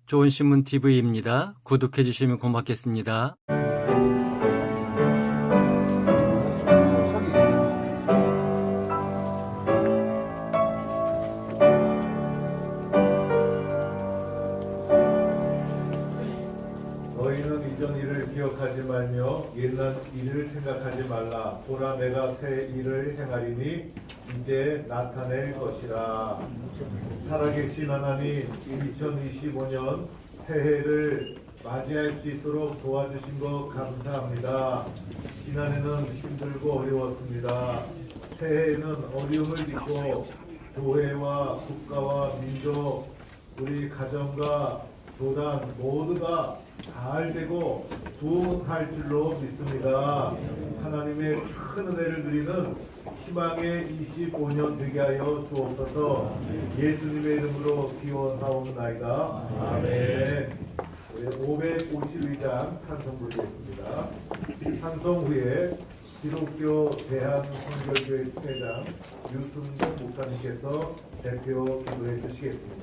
좋은 신문 TV입니다. 구독해 주시면 고맙겠습니다. 너희는 이전 일을 기억하지 말며 옛날 일을 생각하지 말라. 보라, 내가 새 일을 행하리니 이제 나타낼 것이라. 살아계신 하나님, 2025년 새해를 맞이할 수 있도록 도와주신 것 감사합니다. 지난해는 힘들고 어려웠습니다. 새해에는 어려움을 딛고 교회와 국가와 민족, 우리 가정과 교단 모두가 잘 되고 부흥할 줄로 믿습니다. 하나님의 큰 은혜를 누리는 희망의 25년 되게 하여 주옵소서. 예수님의 이름으로 기원하옵나이다. 아멘. 552장 찬송 부르겠습니다. 찬송 후에 기독교 대한선교교회 회장 유순동 목사님께서 대표 기도해 주시겠습니다.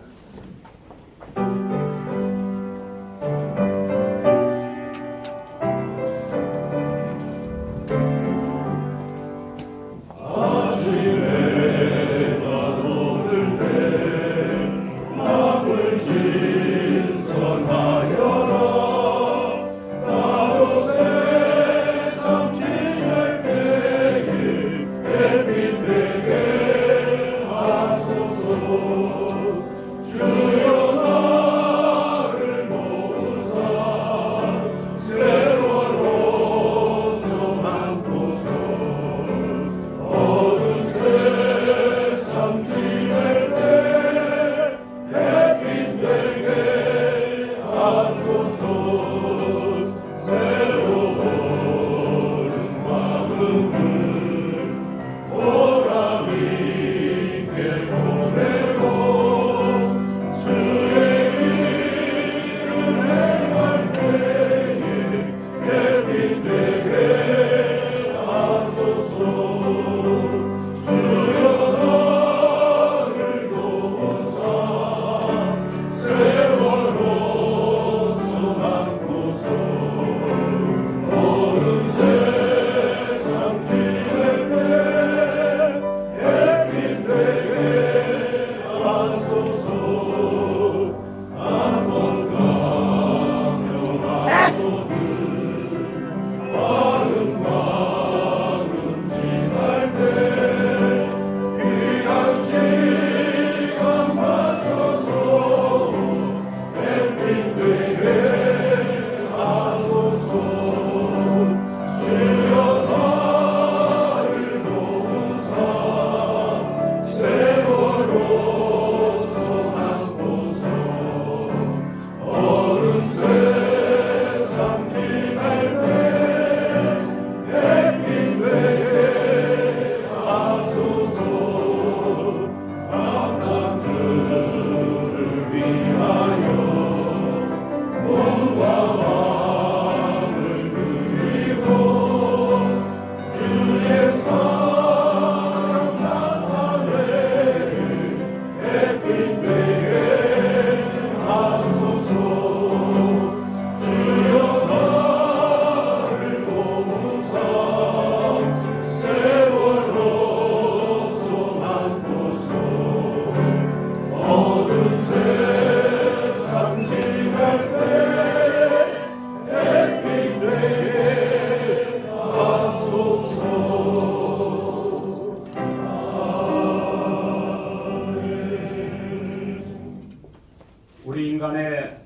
우리 인간의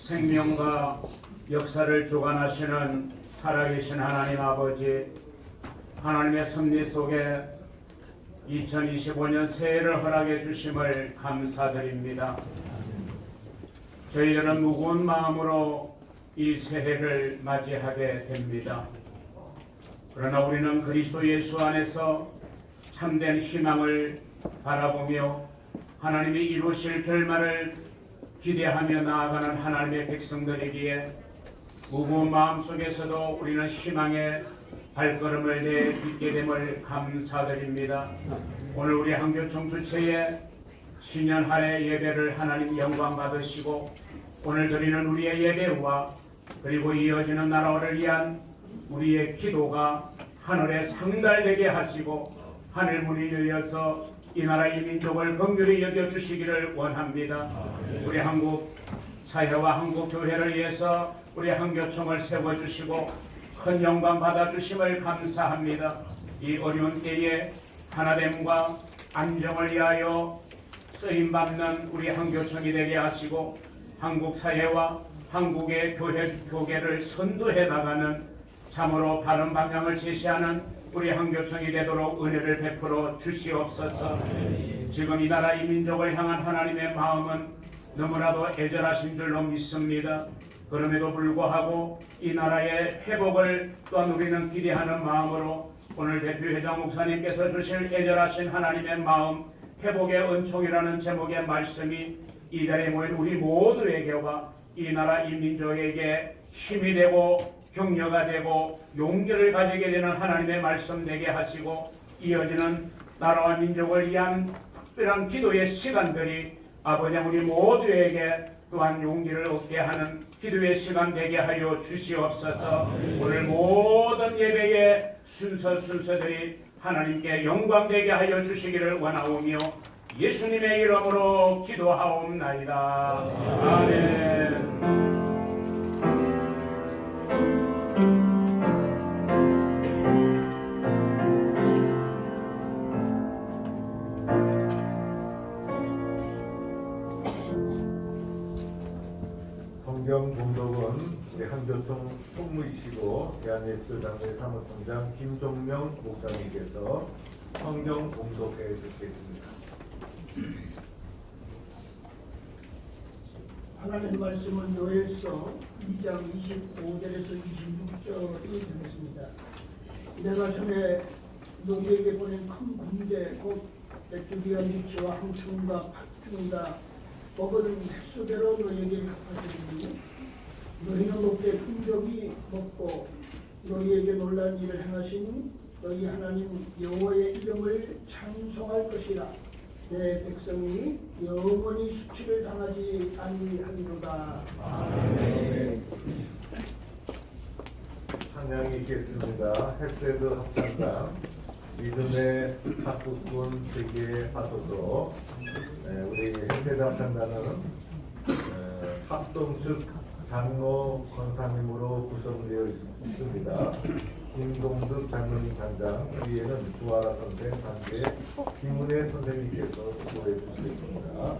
생명과 역사를 주관하시는 살아계신 하나님 아버지, 하나님의 섭리 속에 2025년 새해를 허락해 주심을 감사드립니다. 저희들은 무거운 마음으로 이 새해를 맞이하게 됩니다. 그러나 우리는 그리스도 예수 안에서 참된 희망을 바라보며 하나님이 이루실 결말을 기대하며 나아가는 하나님의 백성들이기에 무거운 마음 속에서도 우리는 희망의 발걸음을 내딛게 됨을 감사드립니다. 오늘 우리 한교총 주체에 신년 한 해 예배를 하나님 영광 받으시고 오늘 드리는 우리의 예배와 그리고 이어지는 나라를 위한 우리의 기도가 하늘에 상달되게 하시고 하늘 문이 열려서 이 나라 이 민족을 긍휼히 여겨주시기를 원합니다. 우리 한국 사회와 한국 교회를 위해서 우리 한교총을 세워주시고 큰 영광 받아주심을 감사합니다. 이 어려운 때에 하나됨과 안정을 위하여 쓰임받는 우리 한교총이 되게 하시고 한국 사회와 한국의 교계를 선도해 나가는 참으로 바른 방향을 제시하는 우리 한교총이 되도록 은혜를 베풀어 주시옵소서. 지금 이 나라 이 민족을 향한 하나님의 마음은 너무나도 애절하신 줄로 믿습니다. 그럼에도 불구하고 이 나라의 회복을 또한 우리는 기대하는 마음으로 오늘 대표회장 목사님께서 주실 애절하신 하나님의 마음 회복의 은총이라는 제목의 말씀이 이 자리에 모인 우리 모두에게와 이 나라 이 민족에게 힘이 되고 격려가 되고 용기를 가지게 되는 하나님의 말씀 되게 하시고 이어지는 나라와 민족을 위한 특별한 기도의 시간들이 아버지 우리 모두에게 또한 용기를 얻게 하는 기도의 시간 되게 하여 주시옵소서. 오늘 모든 예배의 순서들이 하나님께 영광 되게 하여 주시기를 원하오며 예수님의 이름으로 기도하옵나이다. 아멘. 성경 봉독은 우리 한교총 총무이시고 대한예술장로회 사무총장 김종명 목사님께서 성경 봉독해 주시겠습니다. 하나님 말씀은 요엘서 2장 25절에서 26절이 되겠습니다. 내가 전에 너희에게 보낸 큰 군대 곧 메뚜기와 미치와 항충과 팥중이가 먹은 횟수대로 너희에게 갚아주리니 너희는 높게 풍족이 먹고 너희에게 놀라운 일을 행하신 너희 하나님 여호와의 이름을 찬송할 것이라. 내 백성이 영원히 수치를 당하지 아니하리로다. 아멘. 찬양이 있겠습니다. 헬세드 합창단 믿음의 합국군 세계 하소서. 우리 헬세드 합창단은 합동 측 장로 권사님으로 구성되어 있습니다. 김동득 장로님 단장, 위에는 주아라 선생, 단계 김은혜 선생님께서 수고해 주시겠습니다.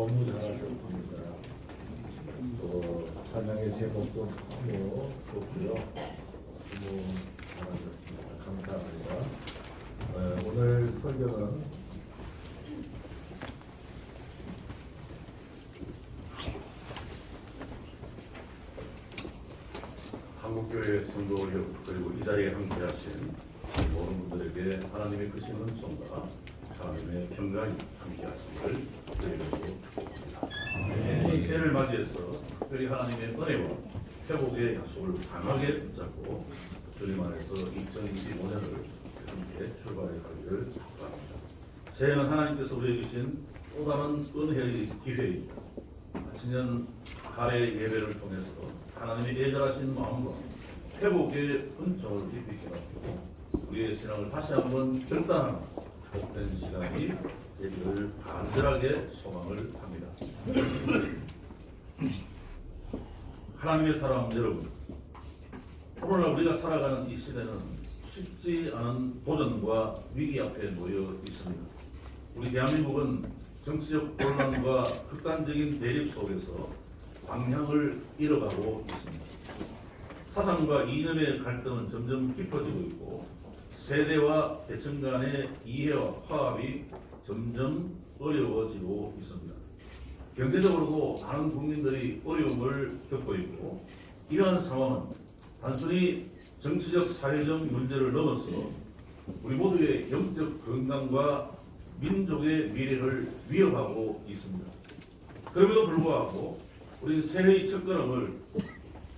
너무 잘하셨습니다. 또 찬양의 제목도 너무 좋고요. 너무 잘하셨습니다. 감사합니다. 오늘 설교는 한국교회 성도 그리고 이 자리에 함께하신 모든 분들에게 하나님의 크신 은총과 하나님의 평강이 함께하시기를 드리고 축복합니다. 새해를 맞이해서 특별히 하나님의 은혜와 회복의 약속을 강하게 붙잡고 주님 안에서 2025년을 함께 출발해 가기를 축복합니다. 새해는 하나님께서 우리에게 주신 또 다른 은혜의 기회입니다. 신년 가래 예배를 통해서 하나님의 예절하신 마음과 회복의 은총을 깊이 깨닫고 우리의 신앙을 다시 한번 결단하는 복된 시간이 되기를 간절하게 소망을 합니다. 하나님의 사람 여러분, 오늘날 우리가 살아가는 이 시대는 쉽지 않은 도전과 위기 앞에 놓여 있습니다. 우리 대한민국은 정치적 혼란과 극단적인 대립 속에서 방향을 잃어가고 있습니다. 사상과 이념의 갈등은 점점 깊어지고 있고 세대와 계층 간의 이해와 화합이 점점 어려워지고 있습니다. 경제적으로도 많은 국민들이 어려움을 겪고 있고 이러한 상황은 단순히 정치적 사회적 문제를 넘어서 우리 모두의 영적 건강과 민족의 미래를 위협하고 있습니다. 그럼에도 불구하고 우리 새해의 첫걸음을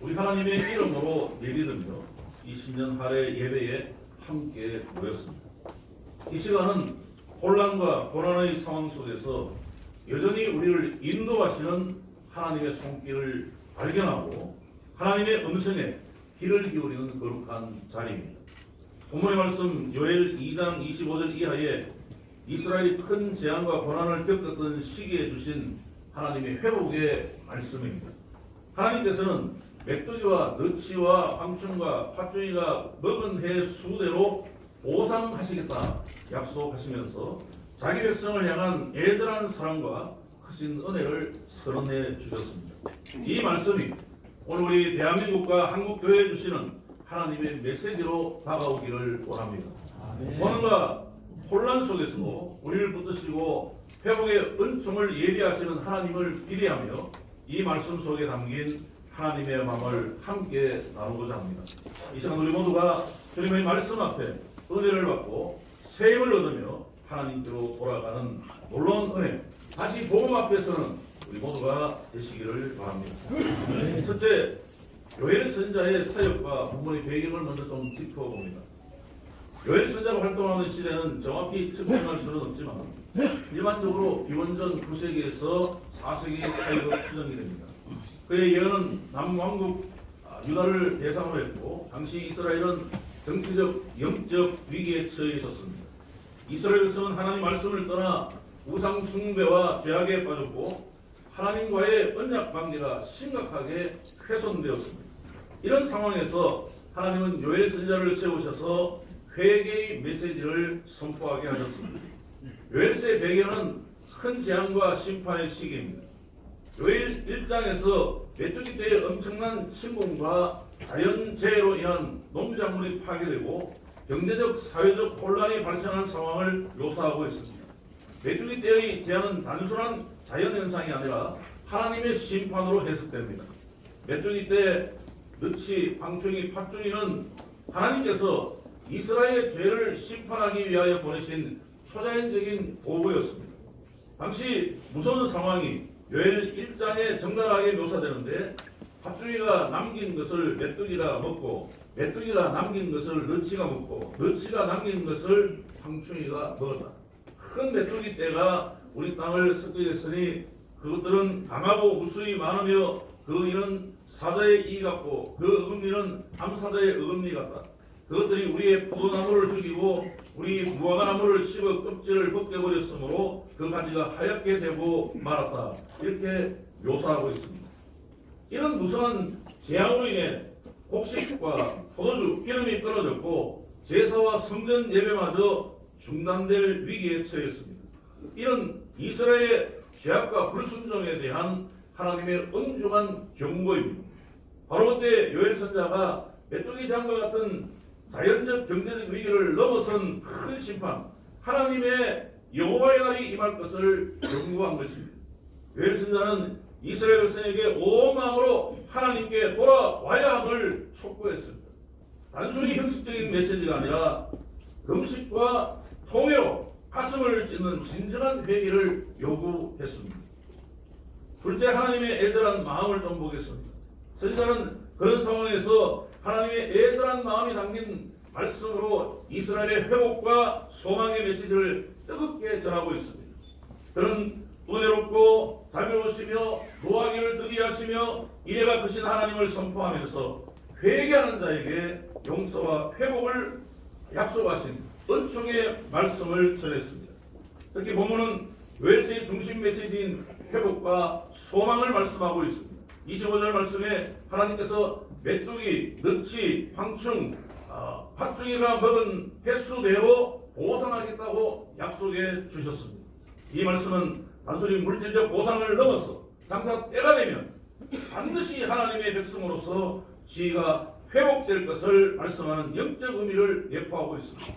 우리 하나님의 이름으로 내딛으며 20년 할애 예배에 함께 모였습니다. 이 시간은 혼란과 고난의 상황 속에서 여전히 우리를 인도하시는 하나님의 손길을 발견하고 하나님의 음성에 귀를 기울이는 거룩한 자리입니다. 본문의 말씀 요엘 2장 25절 이하에 이스라엘이 큰 재앙과 고난을 겪었던 시기에 주신 하나님의 회복의 말씀입니다. 하나님께서는 메뚜기와 너치와 황충과 팥종이가 먹은 해 수대로 보상하시겠다 약속하시면서 자기 백성을 향한 애절한 사랑과 크신 은혜를 선언해 주셨습니다. 이 말씀이 오늘 우리 대한민국과 한국교회에 주시는 하나님의 메시지로 다가오기를 원합니다. 고난과 혼란 속에서도 우리를 붙드시고 회복의 은총을 예비하시는 하나님을 기대하며 이 말씀 속에 담긴 하나님의 마음을 함께 나누고자 합니다. 이 시간 우리 모두가 주님의 말씀 앞에 은혜를 받고 새 힘을 얻으며 하나님께로 돌아가는 놀라운 은혜, 다시 복음 앞에서는 우리 모두가 되시기를 바랍니다. 첫째, 요엘 선지자의 사역과 본문의 배경을 먼저 좀 짚어봅니다. 요엘 선지자가 활동하는 시대는 정확히 측정할 수는 없지만 일반적으로 기원전 9세기에서 4세기 사이로 추정이 됩니다. 그의 예언은 남왕국 유다를 대상으로 했고 당시 이스라엘은 정치적, 영적 위기에 처해 있었습니다. 이스라엘 백성은 하나님 말씀을 떠나 우상 숭배와 죄악에 빠졌고 하나님과의 언약 관계가 심각하게 훼손되었습니다. 이런 상황에서 하나님은 요엘 선지자를 세우셔서 회개의 메시지를 선포하게 하셨습니다. 요엘서의 배경은 큰 재앙과 심판의 시기입니다. 요엘 1장에서 메뚜기 때의 엄청난 침공과 자연재해로 인한 농작물이 파괴되고 경제적, 사회적 혼란이 발생한 상황을 묘사하고 있습니다. 메뚜기 때의 재앙은 단순한 자연현상이 아니라 하나님의 심판으로 해석됩니다. 메뚜기 때 너치, 황충이, 팥종이는 하나님께서 이스라엘의 죄를 심판하기 위하여 보내신 초자연적인 도구였습니다. 당시 무서운 상황이 요엘 1장에 적나라하게 묘사되는데 팥종이가 남긴 것을 메뚜기가 먹고 메뚜기가 남긴 것을 너치가 먹고 너치가 남긴 것을 황충이가 먹었다. 큰 메뚜기 떼가 우리 땅을 습격했으니 그것들은 강하고 우수히 많으며 그 이는 사자의 이 같고 그 어금니는 암사자의 어금니 같다. 그것들이 우리의 포도나무를 죽이고 우리 무화과나무를 씹어 껍질을 벗겨버렸으므로 그 가지가 하얗게 되고 말았다. 이렇게 묘사하고 있습니다. 이런 무서운 재앙으로 인해 곡식과 포도주, 기름이 떨어졌고 제사와 성전 예배마저 중단될 위기에 처했습니다. 이런 이스라엘의 죄악과 불순종에 대한 하나님의 엄중한 경고입니다. 바로 그때 요엘 선지자가 메뚜기 장과 같은 자연적 경제적 위기를 넘어선 큰 심판, 하나님의 여호와의 날이 임할 것을 경고한 것입니다. 요엘 선지자는 이스라엘 백성에게 온 마음으로 하나님께 돌아와야 함을 촉구했습니다. 단순히 형식적인 메시지가 아니라 금식과 통회로 가슴을 찢는 진정한 회개를 요구했습니다. 둘째, 하나님의 애절한 마음을 좀 보겠습니다. 선지자는 그런 상황에서 하나님의 애절한 마음이 담긴 말씀으로 이스라엘의 회복과 소망의 메시지를 뜨겁게 전하고 있습니다. 그는 은혜롭고 자비로우시며 노하기를 득이하시며 이래가 크신 하나님을 선포하면서 회개하는 자에게 용서와 회복을 약속하신 은총의 말씀을 전했습니다. 특히 본문은 요엘서의 중심 메시지인 회복과 소망을 말씀하고 있습니다. 25절 말씀에 하나님께서 메뚜기, 너치, 황충, 팥중이가 먹은 횟수대로 보상하겠다고 약속해 주셨습니다. 이 말씀은 단순히 물질적 보상을 넘어서 장차 때가 되면 반드시 하나님의 백성으로서 지위가 회복될 것을 말씀하는 영적 의미를 예포하고 있습니다.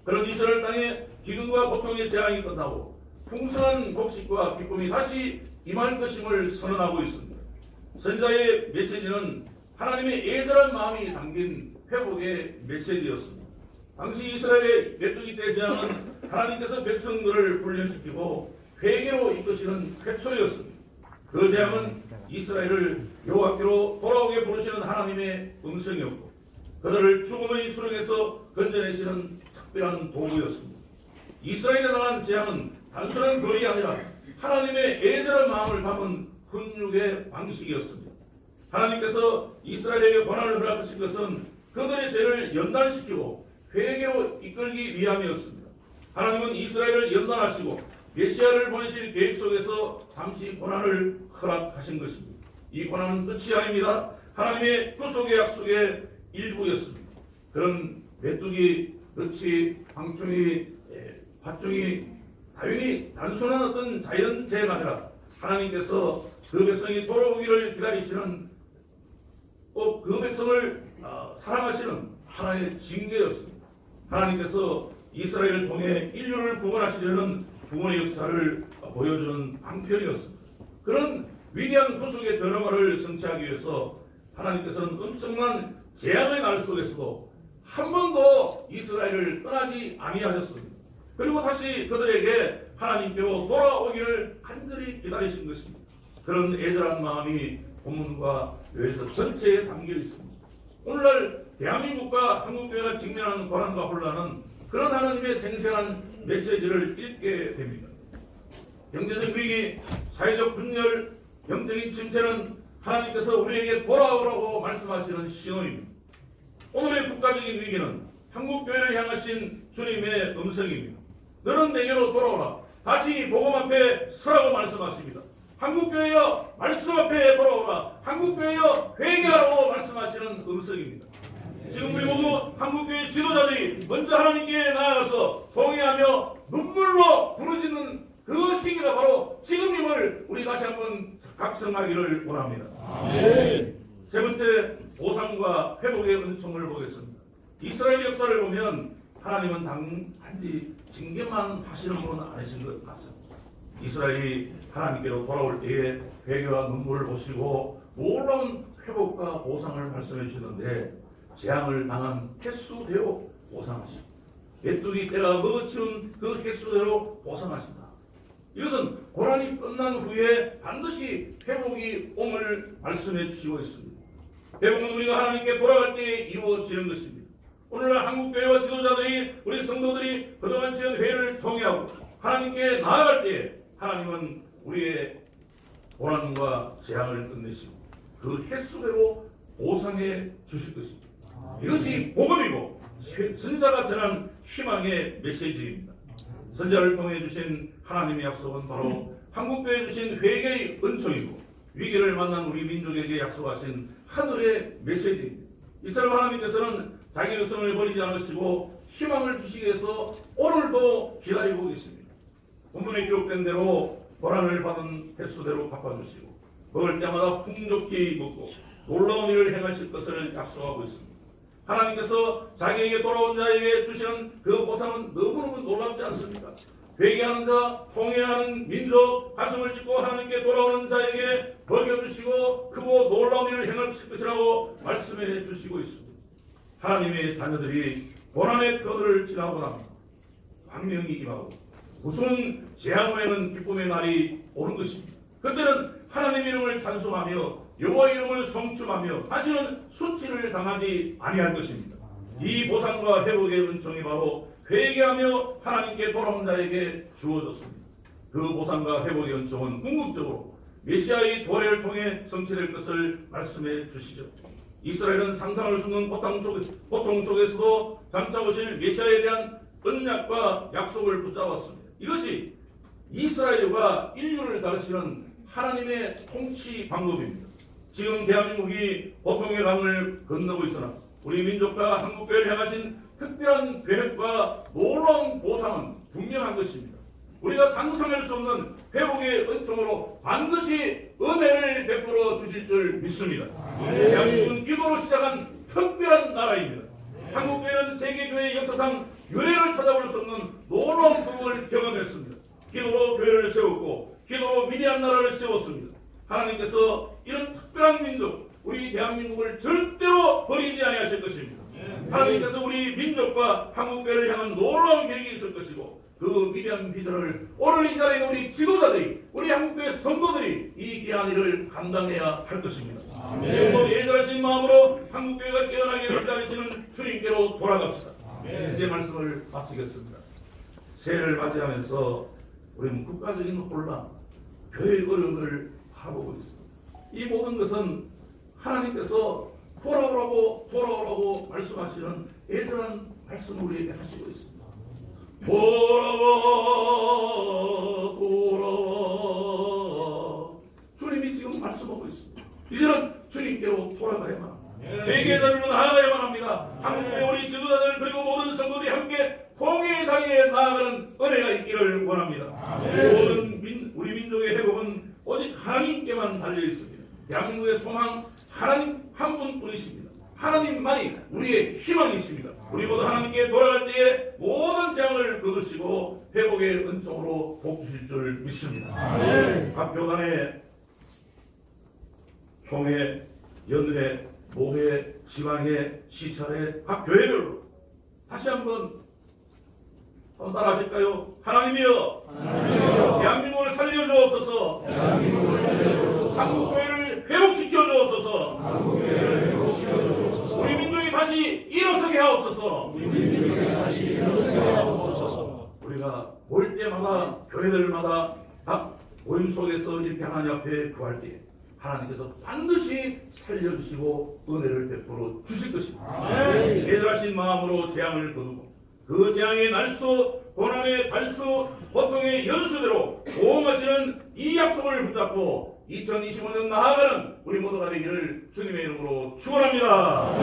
그런 이스라엘 땅에 기근과 고통의 재앙이 끝나고 풍성한 곡식과 기쁨이 다시 임할 것임을 선언하고 있습니다. 선지자의 메시지는 하나님의 애절한 마음이 담긴 회복의 메시지였습니다. 당시 이스라엘의 메뚜기 때 재앙은 하나님께서 백성들을 훈련시키고 회개로 이끄시는 회초리였습니다. 그 재앙은 이스라엘을 여호와께로 돌아오게 부르시는 하나님의 음성이었고 그들을 죽음의 수렁에서 건져내시는 특별한 도구였습니다. 이스라엘에 당한 재앙은 단순한 글이 아니라 하나님의 애절한 마음을 담은 훈육의 방식이었습니다. 하나님께서 이스라엘에게 고난을 허락하신 것은 그들의 죄를 연단시키고 회개로 이끌기 위함이었습니다. 하나님은 이스라엘을 연단하시고 메시아를 보내실 계획 속에서 잠시 고난을 허락하신 것입니다. 이 고난은 끝이 아닙니다. 하나님의 구속의 약속의 일부였습니다. 그런 메뚜기, 너치, 황충이, 팥중이 당연히 단순한 어떤 자연재해가 아니라 하나님께서 그 백성이 돌아오기를 기다리시는 꼭 그 백성을 사랑하시는 하나의 징계였습니다. 하나님께서 이스라엘을 통해 인류를 구원하시려는 구원의 역사를 보여주는 방편이었습니다. 그런 위대한 구속의 변화를 성취하기 위해서 하나님께서는 엄청난 재앙의 날 속에서도 한 번도 이스라엘을 떠나지 아니하셨습니다. 그리고 다시 그들에게 하나님께로 돌아오기를 간절히 기다리신 것입니다. 그런 애절한 마음이 본문과 요엘서 전체에 담겨 있습니다. 오늘날 대한민국과 한국교회가 직면하는 고난과 혼란은 그런 하나님의 생생한 메시지를 읽게 됩니다. 경제적 위기, 사회적 분열, 영적인 침체는 하나님께서 우리에게 돌아오라고 말씀하시는 신호입니다. 오늘의 국가적인 위기는 한국교회를 향하신 주님의 음성입니다. 너는 내게로 돌아오라. 다시 복음 앞에 서라고 말씀하십니다. 한국교회여 말씀 앞에 돌아오라. 한국교회여 회개하라고 말씀하시는 음성입니다. 지금 우리 모두 한국교회 지도자들이 먼저 하나님께 나아가서 동의하며 눈물로 부르짖는 그 시기가 바로 지금임을 우리 다시 한번 각성하기를 원합니다. 세 번째, 보상과 회복의 은총을 보겠습니다. 이스라엘 역사를 보면 하나님은 단지 징계만 하시는 분은 아니신 것 같습니다. 이스라엘이 하나님께로 돌아올 때에 회개와 눈물을 보시고 놀라운 회복과 보상을 말씀해 주시는데 재앙을 당한 횟수대로 보상하시고 메뚜기 때가 먹어치운 그 횟수대로 보상하신다. 이것은 고난이 끝난 후에 반드시 회복이 옴을 말씀해 주시고 있습니다. 회복은 우리가 하나님께 돌아갈 때에 이루어지는 것입니다. 오늘날 한국교회와 지도자들이 우리 성도들이 그동안 지은 회를 통해하고 하나님께 나아갈 때에 하나님은 우리의 고난과 재앙을 끝내시고 그 횟수대로 보상해 주실 것입니다. 이것이 복음이고 선지자가 전한 희망의 메시지입니다. 선지자를 통해 주신 하나님의 약속은 바로 한국교회에 주신 회개의 은총이고 위기를 만난 우리 민족에게 약속하신 하늘의 메시지입니다. 이스라엘 하나님께서는 자기 백성을 버리지 않으시고 희망을 주시기 위해서 오늘도 기다리고 계십니다. 본문에 기록된 대로 고난을 받은 횟수대로 갚아주시고 먹을 때마다 풍족히 먹고 놀라운 일을 행하실 것을 약속하고 있습니다. 하나님께서 자기에게 돌아온 자에게 주시는 그 보상은 너무너무 놀랍지 않습니까? 회개하는 자, 통회하는 민족, 가슴을 찢고 하나님께 돌아오는 자에게 먹여주시고 크고 놀라운 일을 행하실 것이라고 말씀해 주시고 있습니다. 하나님의 자녀들이 고난의 터널을 지나고 나면 광명이 임하고 무슨 재앙 후에는 기쁨의 날이 오는 것입니다. 그때는 하나님의 이름을 찬송하며 여호와의 이름을 송축하며 다시는 수치를 당하지 아니할 것입니다. 이 보상과 회복의 은총이 바로 회개하며 하나님께 돌아온 자에게 주어졌습니다. 그 보상과 회복의 은총은 궁극적으로 메시아의 도래를 통해 성취될 것을 말씀해 주시죠. 이스라엘은 상상할 수 없는 고통 속에서도 장차 오실 메시아에 대한 언약과 약속을 붙잡았습니다. 이것이 이스라엘과 인류를 다루시는 하나님의 통치 방법입니다. 지금 대한민국이 고통의 강을 건너고 있으나 우리 민족과 한국교회를 향하신 특별한 계획과 놀라운 보상은 분명한 것입니다. 우리가 상상할 수 없는 회복의 은총으로 반드시 은혜를 베풀어 주실 줄 믿습니다. 대한민국은 기도로 시작한 특별한 나라입니다. 한국교회는 세계교회 역사상 유례를 찾아볼 수 없는 놀라운 부흥을 경험했습니다. 기도로 교회를 세웠고 기도로 위대한 나라를 세웠습니다. 하나님께서 이런 특별한 민족, 우리 대한민국을 절대로 버리지 아니하실 것입니다. 하나님께서 우리 민족과 한국교회를 향한 놀라운 계획이 있을 것이고 그 위대한 비전을 오늘 이 자리에 우리 지도자들이, 우리 한국교회 성도들이 이 귀한 일을 감당해야 할 것입니다. 지금도 예절하신 마음으로 한국교회가 깨어나게 기다리시는 주님께로 돌아갑시다. 이제 말씀을 마치겠습니다. 새해를 맞이하면서 우리는 국가적인 혼란, 교회의 어려움을 바라보고 있습니다. 이 모든 것은 하나님께서 돌아오라고 말씀하시는 애절한 말씀을 우리에게 하시고 있습니다. 돌아와 주님이 지금 말씀하고 있습니다. 이제는 주님께로 돌아가야만 합니다. 회개의 자리로 나아가야만 합니다. 한국의 우리 지도자들 그리고 모든 성도들이 함께 통일의 자리에 나아가는 은혜가 있기를 원합니다. 모든 우리 민족의 회복은 오직 하나님께만 달려 있습니다. 대한민국의 소망 하나님 한 분뿐이십니다. 하나님만이 우리의 희망이십니다. 우리 모두 하나님께 돌아갈 때에 모든 재앙을 거두시고 회복의 은총으로 복주실 줄 믿습니다. 각 교단의 총회, 연회, 모회, 지방회, 시찰회, 각 교회별로 다시 한번 따라하실까요? 하나님이여, 대한민국을 살려주옵소서. 한국교회를 회복시켜 주옵소서. 우리 민족이 다시 일어서게 하옵소서. 우리가 올 때마다 교회들마다 각 모임 속에서 이렇게 하나님 앞에 구할 때 하나님께서 반드시 살려주시고 은혜를 베풀어 주실 것입니다. 예절하신 마음으로 재앙을 거두고 그 재앙의 날수, 고난의 달수, 고통의 연수대로 보험하시는 이 약속을 붙잡고 2025년 나아가는 우리 모두가 되기를 주님의 이름으로 축원합니다.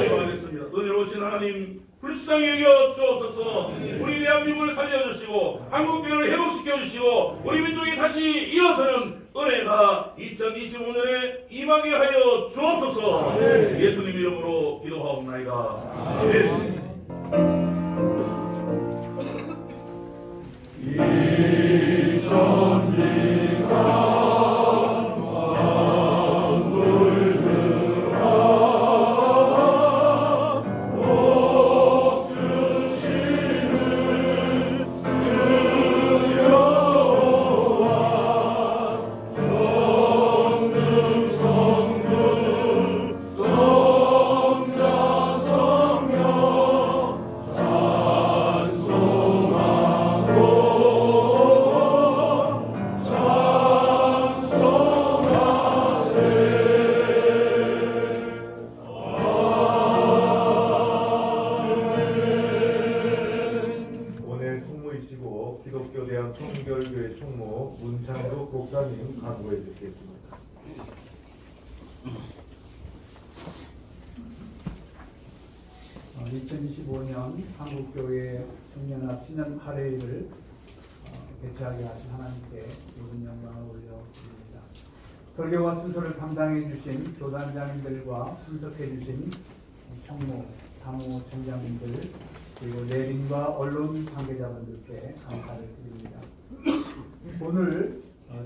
기도하겠습니다. 은혜로우신 하나님 불쌍히 여겨 주옵소서. 우리 대한민국을 살려주시고 한국교회를 회복시켜 주시고 우리 민족이 다시 일어서는 은혜가 2025년에 임하게 하여 주옵소서. 예수님 이름으로 기도하옵나이다. 아멘. 기독교 대한 통결교회 총무 문창국 목사님 강구해 주시겠습니다. 2025년 한국교회 청년합 신년 할례일을 개최하게 하신 하나님께 모든 영광을 올려드립니다. 설교와 순서를 담당해 주신 교단장님들과 참석해 주신 총무, 사무총장님들 그리고 내빈과 언론 관계자분들께 감사를 드립니다. 오늘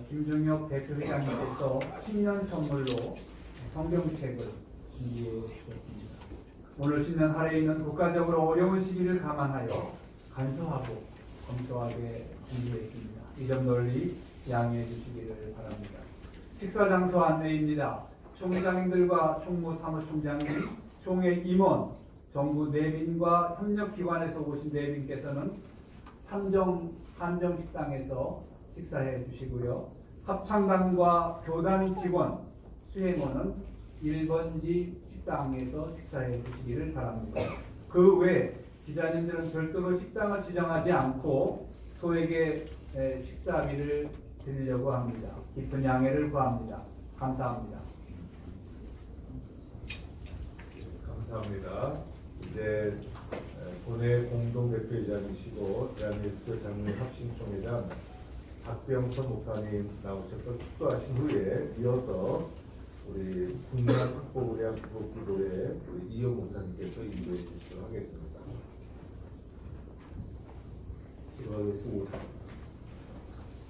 김종혁 대표회장님께서 신년 선물로 성경책을 준비해 주셨습니다. 오늘 신년 할애에 있는 국가적으로 어려운 시기를 감안하여 간소하고 검소하게 준비했습니다. 이 점 널리 양해해 주시기를 바랍니다. 식사 장소 안내입니다. 총장님들과 총무 사무총장님, 총회 임원, 정부 내빈과 협력기관에서 오신 내빈께서는 한정 식당에서 식사해 주시고요. 합창단과 교단 직원, 수행원은 1번지 식당에서 식사해 주시기를 바랍니다. 그 외 기자님들은 별도로 식당을 지정하지 않고 소에게 식사비를 드리려고 합니다. 깊은 양해를 구합니다. 감사합니다. 감사합니다. 이제 본회 공동대표이장이시고 대한예수교 장로협신총회장 박병선 목사님 나오셔서 축도하신 후에 이어서 우리 국민학폭우대학기독교회 우리 이영 목사님께서 인도해 주시도록 하겠습니다. 기도하겠습니다.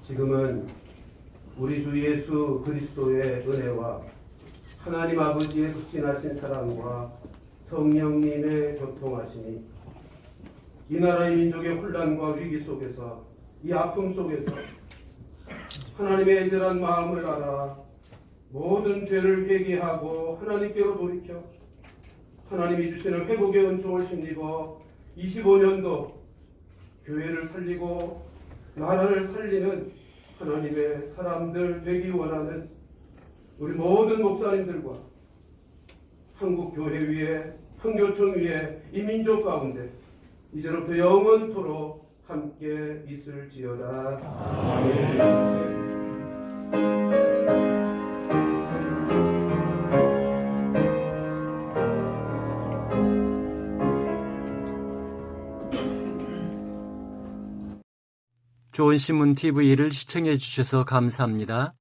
지금은 우리 주 예수 그리스도의 은혜와 하나님 아버지의 극진하신 사랑과 성령님의 교통하심이 이 나라의 민족의 혼란과 위기 속에서 이 아픔 속에서 하나님의 애절한 마음을 알아 모든 죄를 회개하고 하나님께로 돌이켜 하나님이 주시는 회복의 은총을 힘입어 25년도 교회를 살리고 나라를 살리는 하나님의 사람들 되기 원하는 우리 모든 목사님들과 한국교회 위에 한교총 위에 이 민족 가운데 이제로부터 영원토록 함께 있을지어다. 아멘. 좋은 신문 TV를 시청해 주셔서 감사합니다.